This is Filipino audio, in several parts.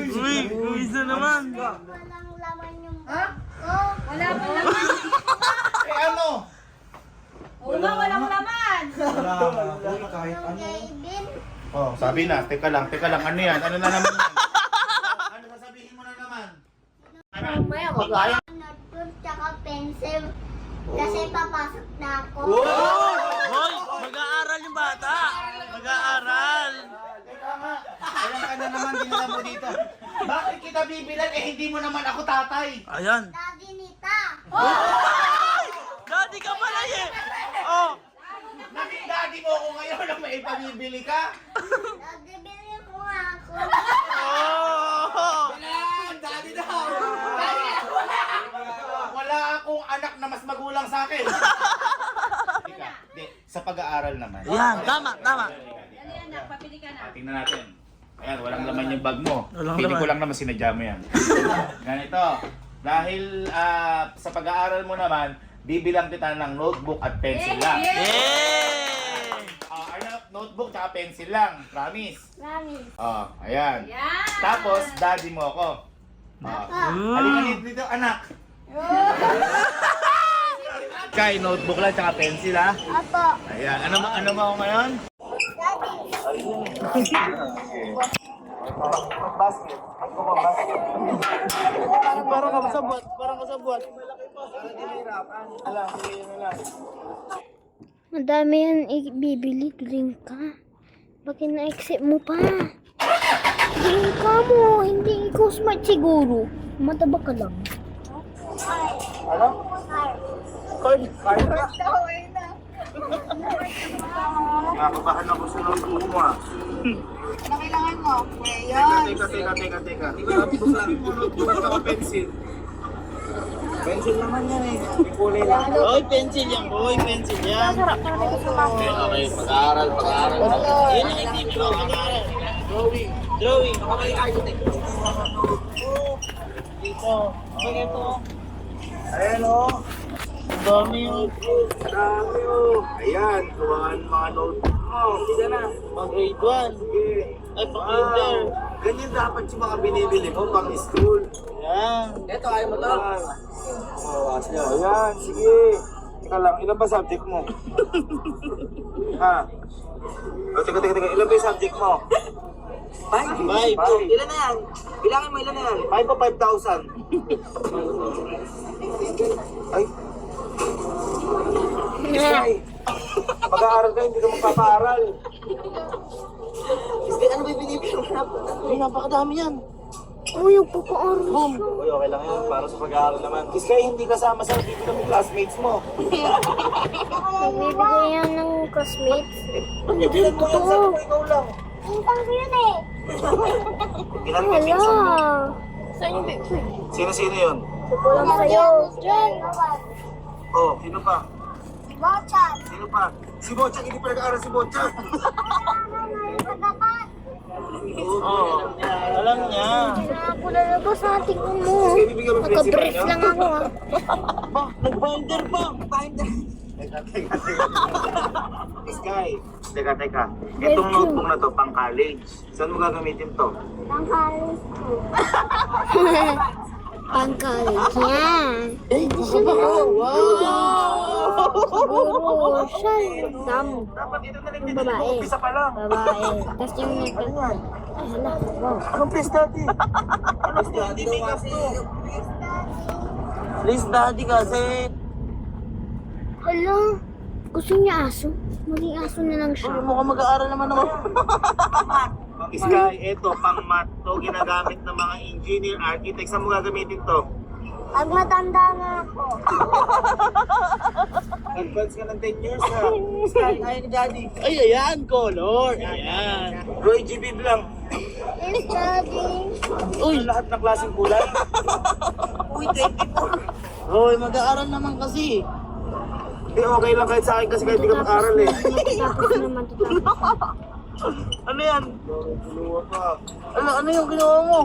Uy, isa naman. Walang laman yung bag ko. Wala pa laman. Eh ano? Walang laman. Wala nga. Kahit Yung Jaybin. Oh, sabi na. Teka lang. Ano yan? Ano na naman yan? Ano sasabihin mo na naman? Mamaya mag-aaral. Notebook tsaka pencil. Kasi papasok na ako. Hoy, mag-aaral yung bata. Mag-aaral. Teka nga. Alam ka na naman, dinala mo dito. Bakit kita bibilan? Eh, hindi mo naman ako tatay. Ayan. Daddy Nita. Daddy ka pala eh. Oh. Naging daddy mo ako ngayon na may pamibili ka. Daddy, bili mo nga ako. Oh. Daddy daw. Wala akong anak na mas magulang sa akin. Di, sa pag-aaral naman. Ayan, tama. Dali anak, papili ka na. Tingnan natin. Ayan, walang laman yung bag mo. Walang Pili ko laman. lang naman sinadya mo yan. Ganito. Dahil sa pag-aaral mo naman, bibilang kita ng notebook at pencil lang. Yay! Notebook at pencil lang. Promise. Promise. Ayan. Yan. Tapos, daddy mo ako. Halika dito, anak. Kay notebook lang tsaka pencil ha. Apo. Ayan. Ano mo ako ngayon? Daddy. Basket. Parang ka sa buwan. Parang dinirapan. Alam, sige na lang. Madami yan ibibili. Drink ka. Bakit na-accept mo pa? Drink ka mo. Hindi ikaw smart siguro. Mataba ka lang. Ano? Card. Card ka? Nakabahan ako sa notebook mo ah. Ano kailangan mo? Crayon. Teka. Notebook lang mo, notebook at pencil. Pencil naman yan eh. May kulay lang. Hoy, pencil yan, boy. Pencil yan. Okay, pag-aaral. Yan yung activity mo, mag-aaral. Drawing. Dito. Okay, ito. Ayan o. Ang dami yung Dami o. Ayan, gawahan mga notebook mo. Sige na. pang grade 1. Sige. Ay, pang kinder. Ganyan dapat yung mga binibili mo pang school. Yan. Ito, ayaw mo to. Ayan, sige. Teka lang, ilan ba subject mo? Ha? O, teka. Ilan ba yung subject mo? 5. Ilan na yan? Bilangin mo ilan na yan? 5 o 5,000? Ay. Isay. Mag-aaral ka, hindi ka magpapaaral. Ano ba binibili mo na? Ay, napakadami yan. Uy, yung papa-aral. Boom. Uy, okay lang yan. Para sa pag-aaral naman. Iskay, hindi kasama sa bibili ng classmates mo. Nagbibigay yan ng classmates. Bibilan mo yan, sabi mo ikaw lang. Hintang ko yun eh. Ilan may pinsan mo? Saan yung big food? Sino yun? Kulang sa'yo. Jen. Oh, sino pa? Bochan. Sino pa? Si Bochak, hindi pa nag-aaral si Bochak. Oo. Alam niya. Ako na labas ha, tingnan mo. Sige, bibigyan mo principal Naka-brief niyo. lang ako ha. Ba, nag-binder pa. Teka. Sky, teka. Itong notebook na to, pang college. Saan mo gagamitin to? Pang-college ko. Pang-college yan. Hindi siya na. Siguro siya. Damo. Dapat ito na lang Yung dito. babae. Umpisa pa lang. Babae. Tapos yung nagka... Ay, hala. Wow. Anong please daddy? Ano to? Hindi makeup to. Please, daddy, kasi. Hala. Gusto niya aso. Maging aso na lang siya. Uy, mukhang mag-aaral naman naman. Sky, ito, pang math to. Ginagamit ng mga engineer, architect. Saan mo gagamitin to? Pag matanda na ako. Advance ka ng 10 years ha. Sky, ayaw ni daddy. Ay, ayan, color. Ayan. Roy G. Bib lang. Yes, Daddy. Uy, Lahat ng klaseng kulay. Uy, 24. Roy, mag-aaral naman kasi. Eh, okay lang kahit sa akin kasi kahit di ka mag-aral eh. Tapos naman ito. Ano yan? Luwa pa. Ano yung ginawa mo?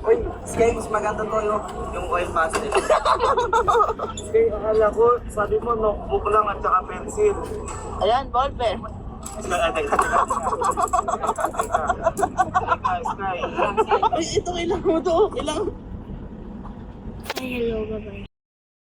Uy, Sky, mas maganda to yung oil pastel. Sky, akala ko, sabi mo notebook lang at saka pencil. Ayan, ballpen. Teka. Sky. Ay, ito kailangan mo to. Kailangan. Ay, hello, bye-bye.